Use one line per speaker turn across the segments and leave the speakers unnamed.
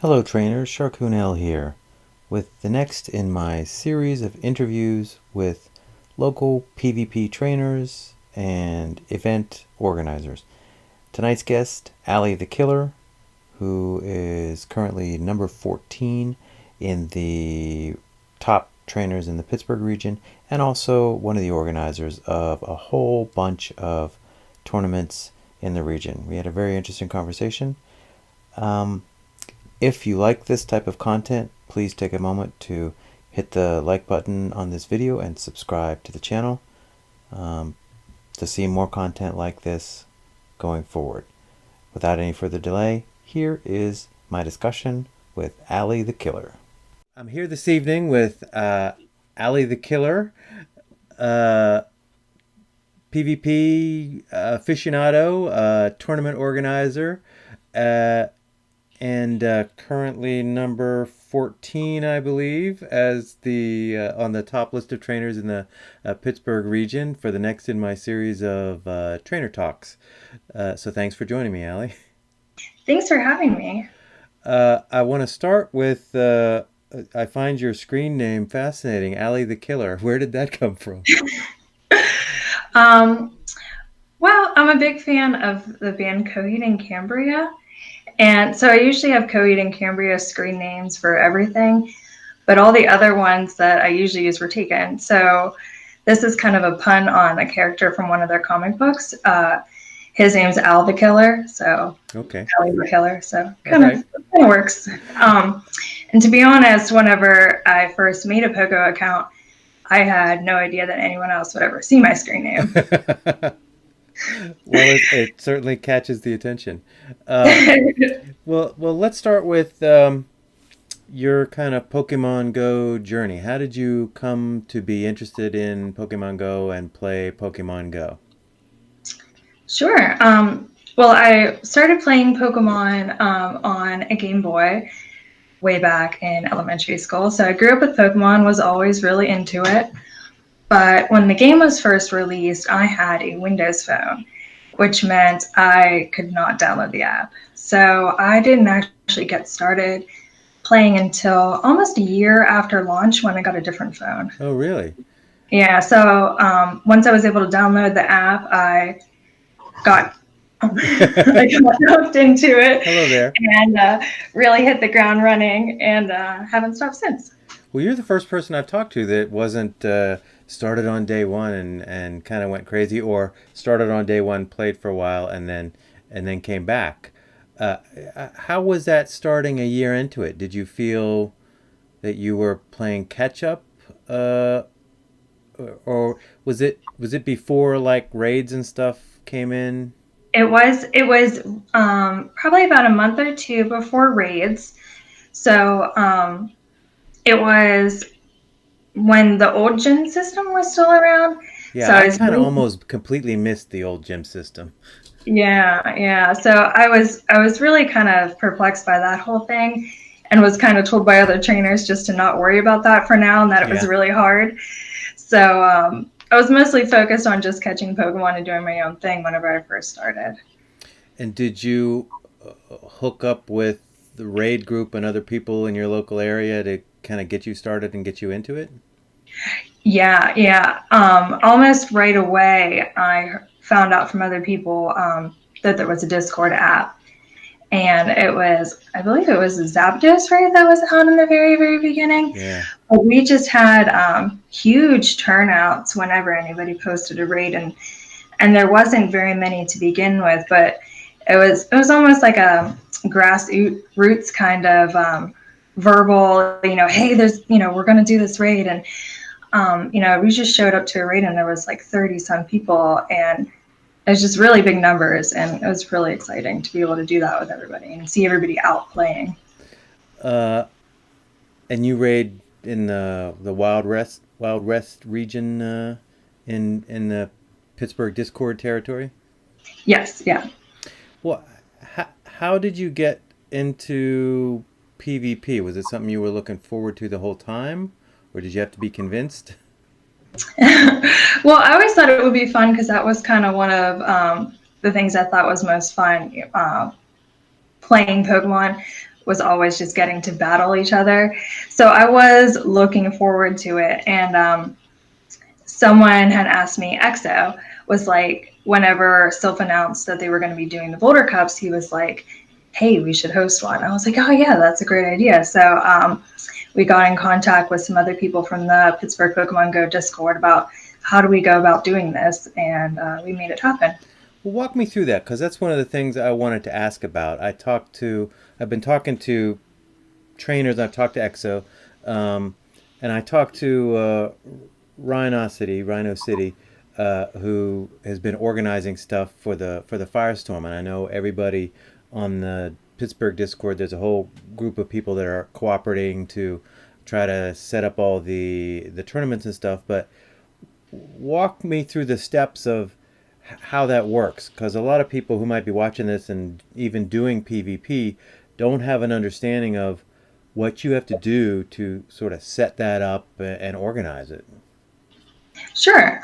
Hello trainers, Sharkunel here, with the next in my series of interviews with local PvP trainers and event organizers. Tonight's guest, Ali the Killer, who is currently number 14 in the top trainers in the Pittsburgh region, and also one of the organizers of a whole bunch of tournaments in the region. We had a very interesting conversation. Um, if you like this type of content, please take a moment to hit the like button on this video and subscribe to the channel um, to see more content like this going forward. Without any further delay, here is my discussion with Ali the Killer. I'm here this evening with Ali the Killer, uh, PvP aficionado, tournament organizer, uh, and currently number 14, I believe, as the on the top list of trainers in the Pittsburgh region for the next in my series of trainer talks. So thanks for joining me, Ali.
Thanks for having me.
I want to start with I find your screen name fascinating, Ali the Killer. Where did that come from?
Um, well, I'm a big fan of the band Coheed and Cambria. And so I usually have Coheed and Cambria screen names for everything, but all the other ones that I usually use were taken. So this is kind of a pun on a character from one of their comic books. His name's Al the Killer, so
Okay.
Ali the Killer. So
All right.
kind of works. And to be honest, whenever I first made a Pogo account, I had no idea that anyone else would ever see my screen name.
Well, it certainly catches the attention. Uh, well, let's start with your kind of Pokemon Go journey. How did you come to be interested in Pokemon Go and play Pokemon Go?
Sure. Well, I started playing Pokemon on a Game Boy way back in elementary school. So I grew up with Pokemon, was always really into it. But when the game was first released, I had a Windows phone, which meant I could not download the app. So I didn't actually get started playing until almost a year after launch when I got a different phone.
Oh, really?
Yeah, so once I was able to download the app, got I got hooked into it
Hello there.
and really hit the ground running and haven't stopped since.
Well, you're the first person I've talked to that wasn't started on day one and kind of went crazy, or started on day one, played for a while, and then came back. Uh, how was that starting a year into it? Did you feel that you were playing catch up, uh, or was it before like raids and stuff came in?
It was probably about a month or two before raids. So it was when the old gym system was still around. So
Yeah,
I
I
was
kind of
really,
almost completely missed the old gym system.
yeah. So I was really kind of perplexed by that whole thing and was kind of told by other trainers just to not worry about that for now and that it was
Yeah.
really hard. So I was mostly focused on just catching Pokemon and doing my own thing whenever I first started.
And did you hook up with the raid group and other people in your local area to kind of get you started and get you into it?
Yeah. Almost right away, I found out from other people that there was a Discord app. And I believe it was Zapdos, right? That was out in the very, very beginning.
Yeah.
But we just had huge turnouts whenever anybody posted a raid, and there wasn't very many to begin with, but it was almost like a grassroots kind of verbal, hey, we're going to do this raid, and we just showed up to a raid, and there was like 30 some people, and it was just really big numbers, and it was really exciting to be able to do that with everybody and see everybody out playing.
Uh, and you raid in the Wild West region in the Pittsburgh Discord territory.
Yes, yeah.
Well, how did you get into PvP? Was it something you were looking forward to the whole time, or did you have to be convinced?
Well, I always thought it would be fun because that was kind of one of the things I thought was most fun playing Pokemon. was always just getting to battle each other. So I was looking forward to it. And someone had asked me, EXO was like, whenever Sylph announced that they were going to be doing the Boulder Cups, he was like, hey, we should host one. I was like, oh, yeah, that's a great idea. So we got in contact with some other people from the Pittsburgh Pokemon Go Discord about how do we go about doing this, and we made it happen.
Well, walk me through that because that's one of the things I wanted to ask about. I've been talking to trainers. I've talked to EXO, and I talked to Rhino City, who has been organizing stuff for the Firestorm. And I know everybody on the Pittsburgh Discord. There's a whole group of people that are cooperating to try to set up all the tournaments and stuff. But walk me through the steps of how that works, because a lot of people who might be watching this and even doing PvP don't have an understanding of what you have to do to sort of set that up and organize it.
Sure.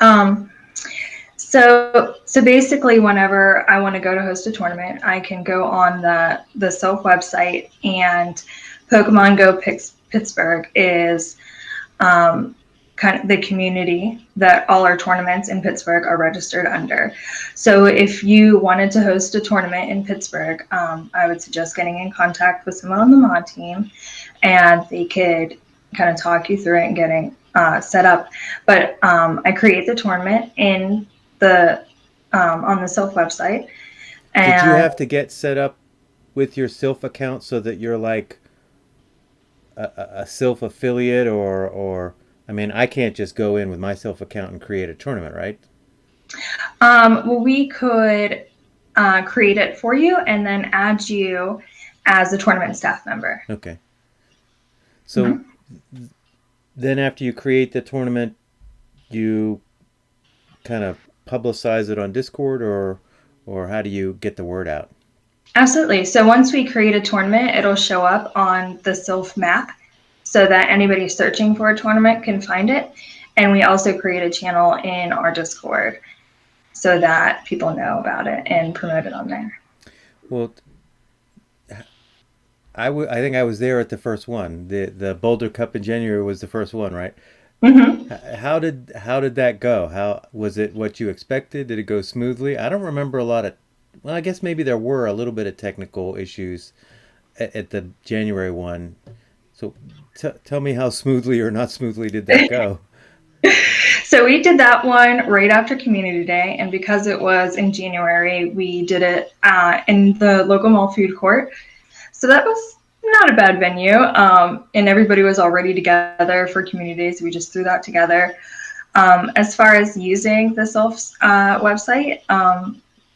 So basically, whenever I want to go to host a tournament, I can go on the Sylph website, and Pokemon Go Pittsburgh is kind of the community that all our tournaments in Pittsburgh are registered under. So if you wanted to host a tournament in Pittsburgh, I would suggest getting in contact with someone on the mod team, and they could kind of talk you through it and getting set up. But I create the tournament in the on the Sylph website.
And did you have to get set up with your Sylph account so that you're like a Sylph affiliate, or I mean, I can't just go in with my Sylph account and create a tournament, right?
Well, we could create it for you and then add you as a tournament staff member.
Okay. So then after you create the tournament, you kind of publicize it on Discord, or how do you get the word out?
Absolutely. So once we create a tournament, it'll show up on the Sylph map so that anybody searching for a tournament can find it. And we also create a channel in our Discord so that people know about it and promote it on there.
Well, I think I was there at the first one. The Boulder Cup in January was the first one, right?
Mm-hmm.
How did that go? How was it? What you expected? Did it go smoothly? I don't remember a lot of. Well, I guess maybe there were a little bit of technical issues at the January one. So tell me how smoothly or not smoothly did that go?
So we did that one right after Community Day, and because it was in January, we did it in the local mall food court. So that was not a bad venue, and everybody was already together for Community Day, so we just threw that together. As far as using the Sylph's website,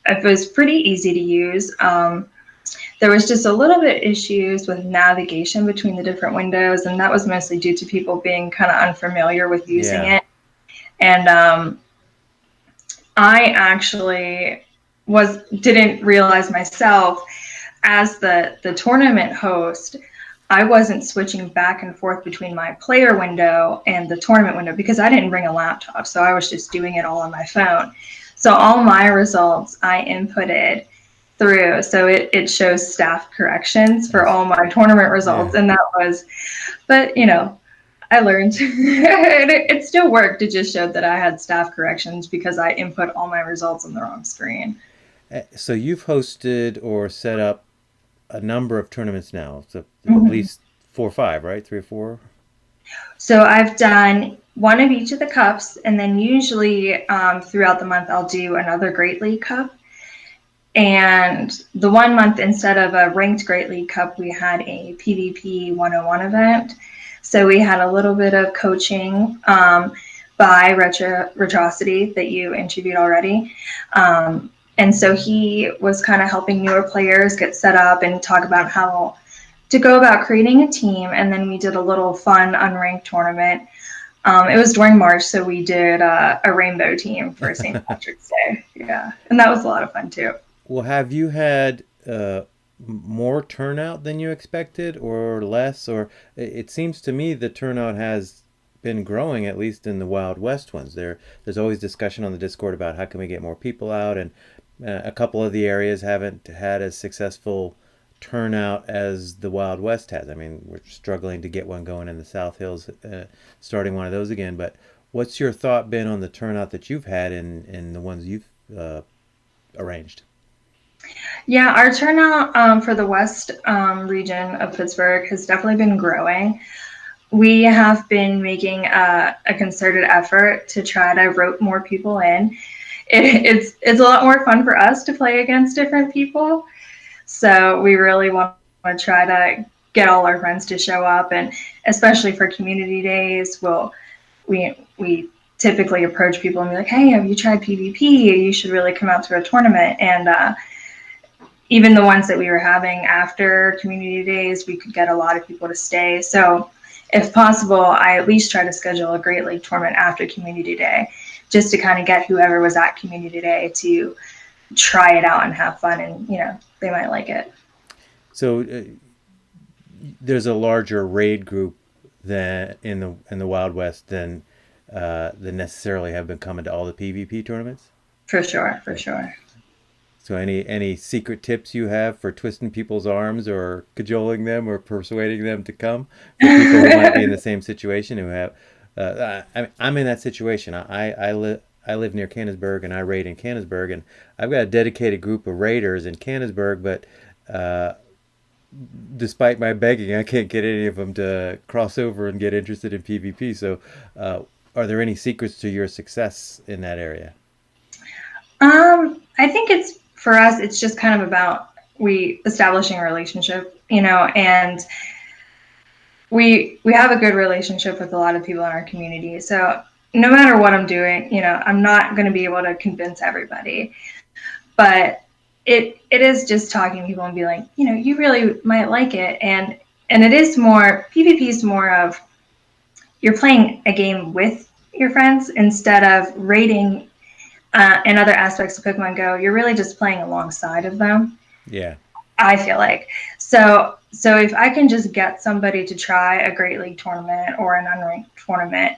it was pretty easy to use. There was just a little bit issues with navigation between the different windows, and that was mostly due to people being kind of unfamiliar with using it. And I actually didn't realize myself, as the tournament host, I wasn't switching back and forth between my player window and the tournament window because I didn't bring a laptop, so I was just doing it all on my phone. So all my results I inputted through, so it shows staff corrections for all my tournament results, and that was, but you know, I learned. It still worked. It just showed that I had staff corrections because I input all my results on the wrong screen.
So you've hosted or set up a number of tournaments now, so at least 4 or 5, right? 3 or 4.
So I've done one of each of the cups, and then usually throughout the month I'll do another Great League Cup. And the 1 month, instead of a ranked Great League Cup, we had a PvP 101 event. So we had a little bit of coaching by Retrocity that you interviewed already. And so he was kind of helping newer players get set up and talk about how to go about creating a team. And then we did a little fun unranked tournament. It was during March, so we did a rainbow team for St. Patrick's Day. Yeah, and that was a lot of fun too.
Well, have you had more turnout than you expected, or less? Or it seems to me the turnout has been growing, at least in the Wild West ones. There's always discussion on the Discord about how can we get more people out, and a couple of the areas haven't had as successful turnout as the Wild West has. I mean, we're struggling to get one going in the South Hills, starting one of those again. But what's your thought been on the turnout that you've had in the ones you've arranged?
Yeah, our turnout for the West region of Pittsburgh has definitely been growing. We have been making a concerted effort to try to rope more people in. It's a lot more fun for us to play against different people. So we really want to try to get all our friends to show up, and especially for community days, we typically approach people and be like, "Hey, have you tried PvP? You should really come out to a tournament." And even the ones that we were having after community days, we could get a lot of people to stay. So if possible, I at least try to schedule a Great Lake tournament after community day, just to kind of get whoever was at community day to try it out and have fun, and they might like it.
So there's a larger raid group than in the Wild West than necessarily have been coming to all the PvP tournaments.
For sure, for sure.
So any secret tips you have for twisting people's arms or cajoling them or persuading them to come for people who might be in the same situation who have I'm in that situation. I live near Canonsburg and I raid in Canonsburg, and I've got a dedicated group of raiders in Canonsburg, but despite my begging, I can't get any of them to cross over and get interested in PvP. So are there any secrets to your success in that area?
I think it's for us, it's just kind of about we establishing a relationship, and we have a good relationship with a lot of people in our community. So no matter what I'm doing, I'm not going to be able to convince everybody, but it is just talking to people and be like, you really might like it. And it is more, PvP is more of you're playing a game with your friends instead of raiding and other aspects of Pokemon Go. You're really just playing alongside of them.
Yeah.
I feel like. So if I can just get somebody to try a Great League tournament or an unranked tournament,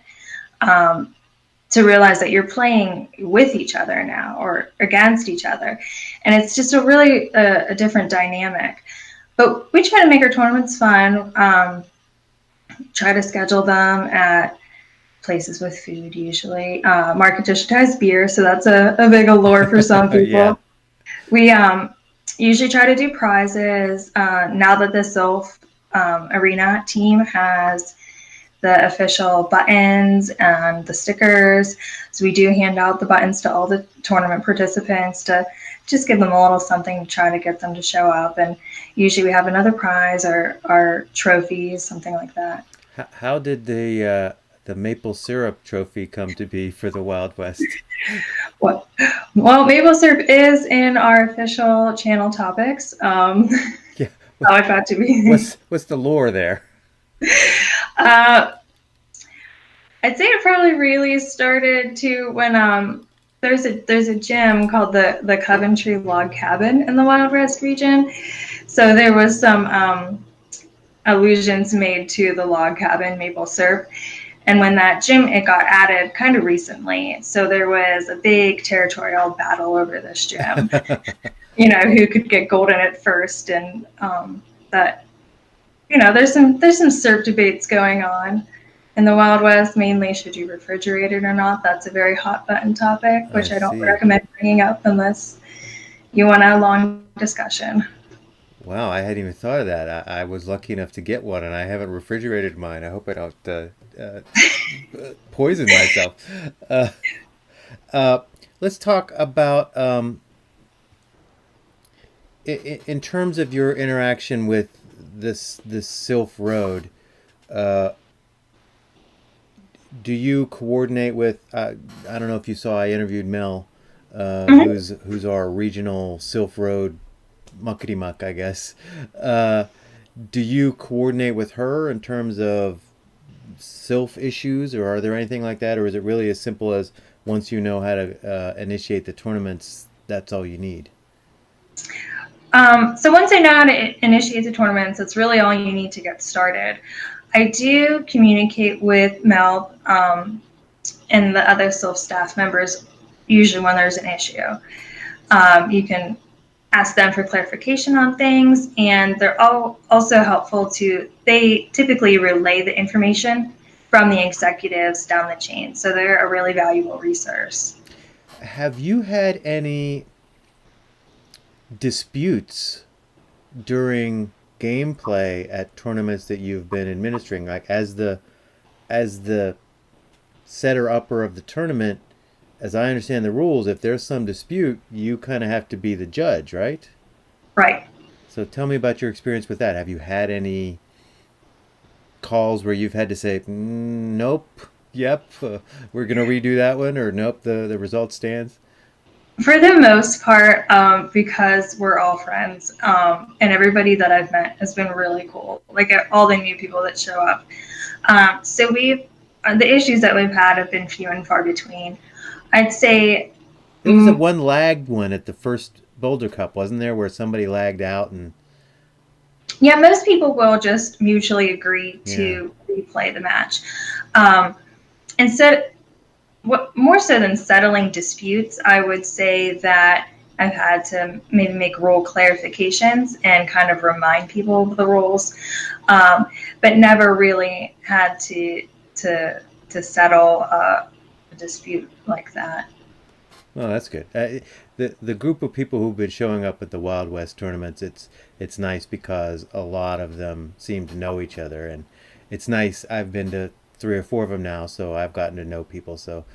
to realize that you're playing with each other now or against each other. And it's just a different dynamic. But we try to make our tournaments fun, try to schedule them at places with food usually. Market District has beer, so that's a big allure for some people. Yeah. We usually try to do prizes. Now that the Sylph Arena team has the official buttons and the stickers, so we do hand out the buttons to all the tournament participants to just give them a little something to try to get them to show up. And usually we have another prize or trophies, something like that.
How did the maple syrup trophy come to be for the Wild West?
Well, maple syrup is in our official channel topics.
Yeah.
How it got to be.
What's the lore there?
I'd say it probably really started to when there's a gym called the Coventry Log Cabin in the Wild West region. So there was some allusions made to the log cabin maple syrup. And when that gym, it got added kind of recently. So there was a big territorial battle over this gym, who could get gold in it first. And that, there's some syrup debates going on in the Wild West, mainly should you refrigerate it or not. That's a very hot button topic, which I don't recommend bringing up unless you want a long discussion.
Wow, I hadn't even thought of that. I was lucky enough to get one, and I haven't refrigerated mine. I hope I don't poison myself. Let's talk about, in terms of your interaction with this Sylph Road, do you coordinate with, I don't know if you saw, I interviewed Mel, who's our regional Sylph Road muckety muck, I guess. Do you coordinate with her in terms of Sylph issues, or are there anything like that, or is it really as simple as once you know how to initiate the tournaments, that's all you need?
So once I know how to initiate the tournaments, that's really all you need to get started. I do communicate with Mel and the other Sylph staff members usually when there's an issue. You can ask them for clarification on things, and they're all also helpful to, they typically relay the information from the executives down the chain. So they're a really valuable resource.
Have you had any disputes during gameplay at tournaments that you've been administering? Like as the setter upper of the tournament, as I understand the rules, if there's some dispute, you kind of have to be the judge, right?
Right.
So tell me about your experience with that. Have you had any calls where you've had to say, nope, yep, we're going to redo that one, or nope, the result stands?
For the most part, because we're all friends, and everybody that I've met has been really cool. Like all the new people that show up. So the issues that we've had have been few and far between. I'd say,
There was a one lagged one at the first Boulder Cup, wasn't there, where somebody lagged out and
yeah, most people will just mutually agree
yeah.
to replay the match. Um, and so, what more so than settling disputes, I would say that I've had to maybe make rule clarifications and kind of remind people of the rules, but never really had to settle a dispute like that.
Oh, that's good. The group of people who've been showing up at the Wild West tournaments, it's nice because a lot of them seem to know each other, and it's nice. I've been to three or four of them now, so I've gotten to know people, so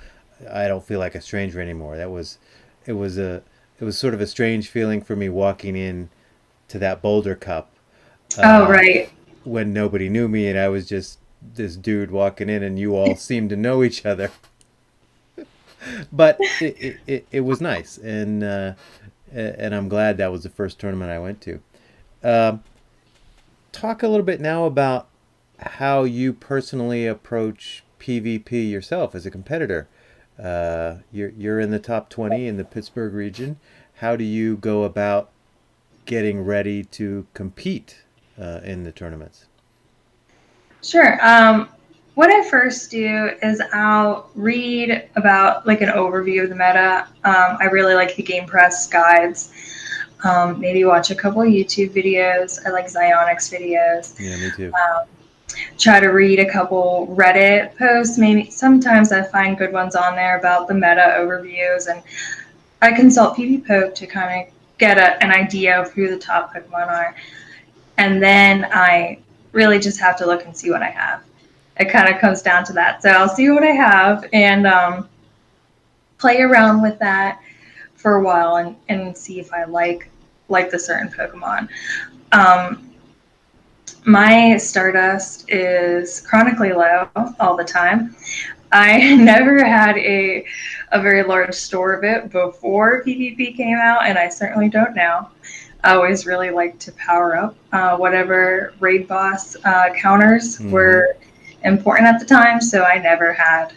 I don't feel like a stranger anymore. It was a, it was sort of a strange feeling for me walking in to that Boulder Cup
Oh,
uh,
right.
when nobody knew me, and I was just this dude walking in, and you all seemed to know each other. But it was nice, and I'm glad that was the first tournament I went to. Um, Talk a little bit now about how you personally approach PvP yourself as a competitor. You're in the top 20 in the Pittsburgh region. How do you go about getting ready to compete in the tournaments?
Sure. What I first do is I'll read about like an overview of the meta. I really like the Game Press guides. Maybe watch a couple of YouTube videos. I like Xionyx videos.
Yeah, me too.
Try to read a couple Reddit posts. Maybe sometimes I find good ones on there about the meta overviews, and I consult PvPoke to kind of get an idea of who the top Pokemon are. And then I really just have to look and see what I have. It kind of comes down to that. So I'll see what I have and play around with that for a while and see if I like the certain Pokemon. Um, my Stardust is chronically low all the time. I never had a very large store of it before PvP came out, and I certainly don't now. I always really like to power up whatever raid boss counters
Mm-hmm.
were important at the time, so I never had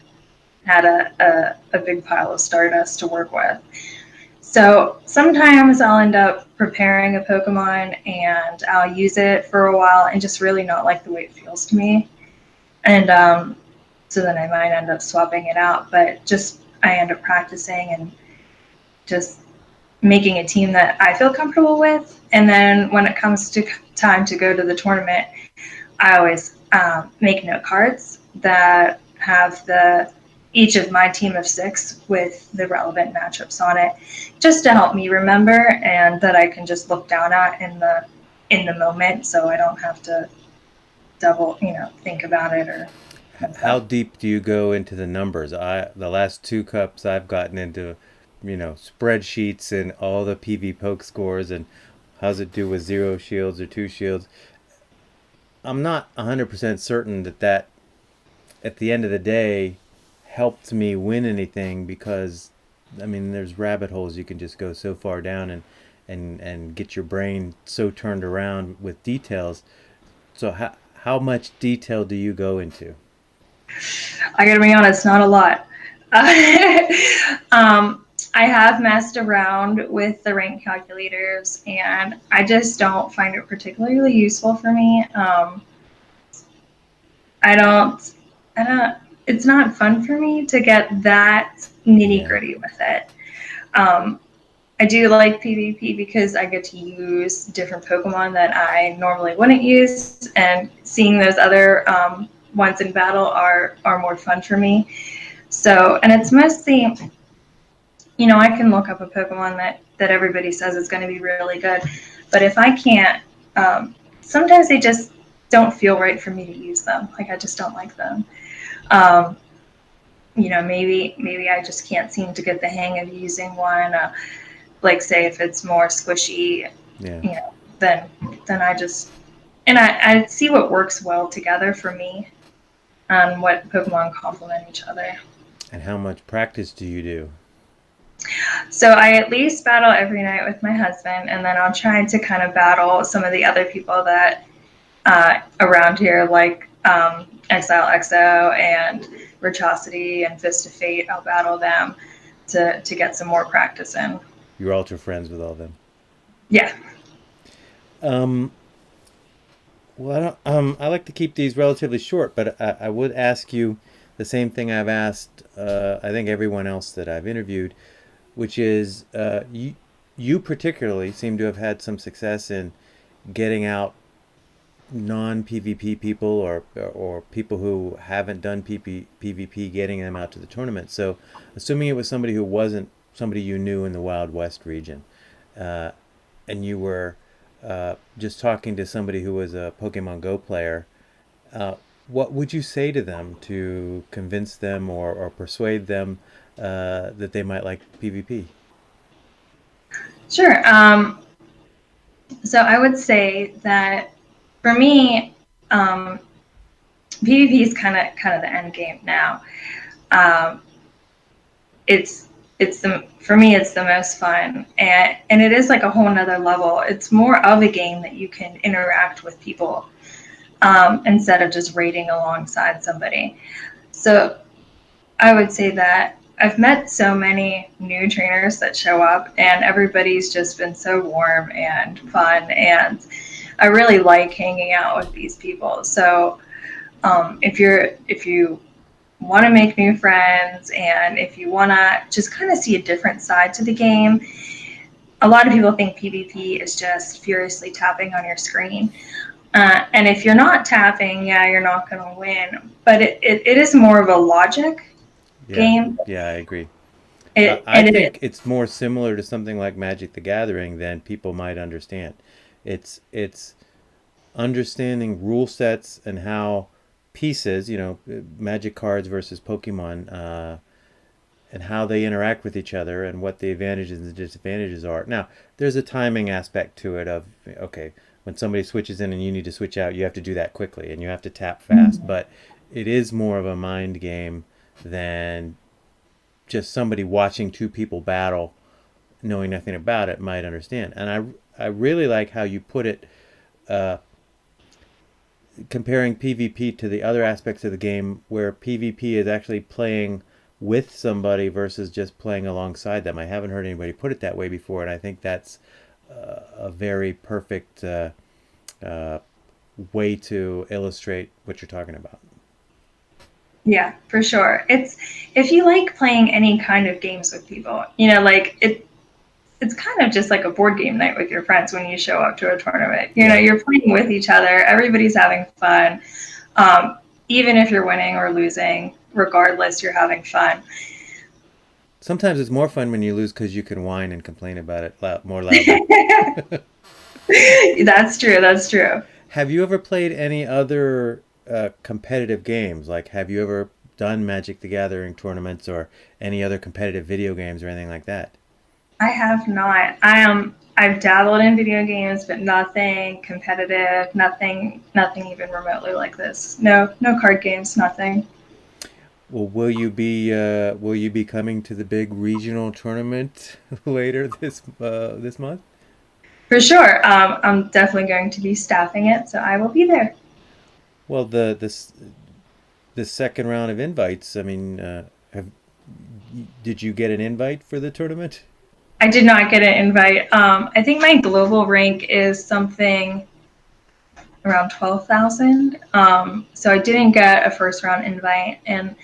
a big pile of Stardust to work with. So sometimes I'll end up preparing a Pokemon and I'll use it for a while and just really not like the way it feels to me. And so then I might end up swapping it out, but just I end up practicing and just making a team that I feel comfortable with. And then when it comes to time to go to the tournament, I always make note cards that have the each of my team of 6 with the relevant matchups on it, just to help me remember and that I can just look down at in the moment, so I don't have to double think about it or
How
something.
deep do you go into the numbers? The last two cups I've gotten into, spreadsheets and all the PV poke scores and how's it do with zero shields or two shields. I'm not 100% certain that at the end of the day helped me win anything because I mean there's rabbit holes you can just go so far down and get your brain so turned around with details. So how much detail do you go into?
I gotta be honest, not a lot. I have messed around with the rank calculators, and I just don't find it particularly useful for me. I don't, I don't. It's not fun for me to get that nitty
Yeah.
gritty with it. Um, I do like PvP because I get to use different Pokemon that I normally wouldn't use, and seeing those other ones in battle are more fun for me. So, and it's mostly, I can look up a Pokemon that everybody says is going to be really good, but if I can't, sometimes they just don't feel right for me to use them. Like I just don't like them. Um, maybe I just can't seem to get the hang of using one. Like say if it's more squishy,
Yeah.
Then I just and I see what works well together for me and what Pokemon complement each other.
And how much practice do you do?
So I at least battle every night with my husband, and then I'll try to kind of battle some of the other people that around here, like Exile XO and Richosity and Fist of Fate. I'll battle them to get some more practice in.
You're ultra friends with all of them.
Yeah.
Um, well, I like to keep these relatively short, but I would ask you the same thing I've asked, I think everyone else that I've interviewed, which is you particularly seem to have had some success in getting out non-PvP people or people who haven't done PvP, getting them out to the tournament. So, assuming it was somebody who wasn't somebody you knew in the Wild West region, uh, and you were just talking to somebody who was a Pokemon Go player, uh, what would you say to them to convince them or persuade them that they might like PvP?
Sure. So I would say that for me, PvP is kind of the end game now. Um, it's the for me it's the most fun, and it is like a whole nother level. It's more of a game that you can interact with people instead of just raiding alongside somebody. So I would say that I've met so many new trainers that show up, and everybody's just been so warm and fun, and I really like hanging out with these people. So if you want to make new friends and if you want to just kind of see a different side to the game, a lot of people think PvP is just furiously tapping on your screen. And if you're not tapping, yeah, you're not going to win. But it is more of a logic
Yeah,
game.
yeah, I agree. I
It
think
is.
it's more similar to something like Magic the Gathering than people might understand. It's understanding rule sets and how pieces, Magic cards versus Pokemon, and how they interact with each other and what the advantages and the disadvantages are. Now, there's a timing aspect to it of, okay, when somebody switches in and you need to switch out, you have to do that quickly and you have to tap fast. But it is more of a mind game than just somebody watching two people battle, knowing nothing about it, might understand. And I really like how you put it, uh, comparing PvP to the other aspects of the game, where PvP is actually playing with somebody versus just playing alongside them. I haven't heard anybody put it that way before, and I think that's a very perfect uh, way to illustrate what you're talking about.
Yeah, for sure. It's if you like playing any kind of games with people, like it's kind of just like a board game night with your friends when you show up to a tournament.
Yeah.
You're playing with each other, everybody's having fun. Even if you're winning or losing, regardless, you're having fun.
Sometimes it's more fun when you lose because you can whine and complain about it more loudly.
That's true. That's true.
Have you ever played any other competitive games? Like, have you ever done Magic the Gathering tournaments or any other competitive video games or anything like that?
I have not. I've dabbled in video games, but nothing competitive, nothing even remotely like this. No card games, nothing.
Well, will you be coming to the big regional tournament later this month?
For sure. I'm definitely going to be staffing it, so I will be there.
Well, the second round of invites. I mean, did you get an invite for the tournament?
I did not get an invite. I think my global rank is something around 12,000. So I didn't get a first round invite, and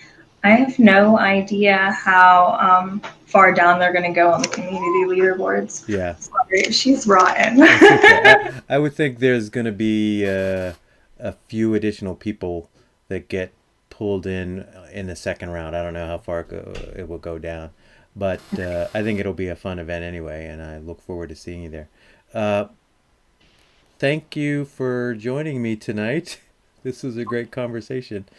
I have no idea how far down they're going to go on the community leaderboards.
Yeah.
Sorry, she's rotten.
That's okay. I would think there's going to be a few additional people that get pulled in the second round. I don't know how far it will go down, but I think it'll be a fun event anyway, and I look forward to seeing you there. Uh, Thank you for joining me tonight. This was a great conversation.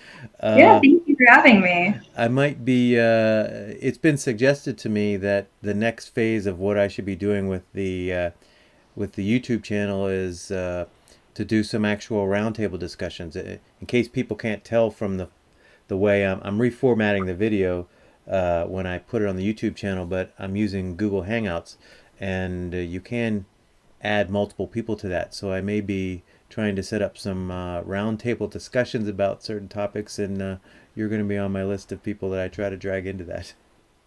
Yeah,
Uh,
thank you for having me.
I might be. It's been suggested to me that the next phase of what I should be doing with the YouTube channel is to do some actual roundtable discussions. In case people can't tell from the way I'm reformatting the video when I put it on the YouTube channel, but I'm using Google Hangouts, and you can add multiple people to that. So I may be trying to set up some roundtable discussions about certain topics, and you're going to be on my list of people that I try to drag into that.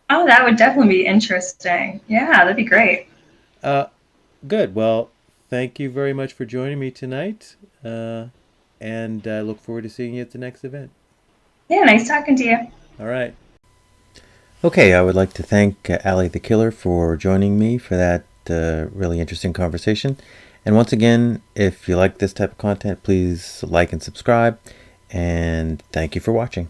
Oh, that would definitely be interesting. Yeah, that'd be great.
Uh, Good. Well, thank you very much for joining me tonight, and I look forward to seeing you at the next event.
Yeah, nice talking to you.
All right. Okay, I would like to thank Ali the Killer for joining me for that really interesting conversation. And once again, if you like this type of content, please like and subscribe. And thank you for watching.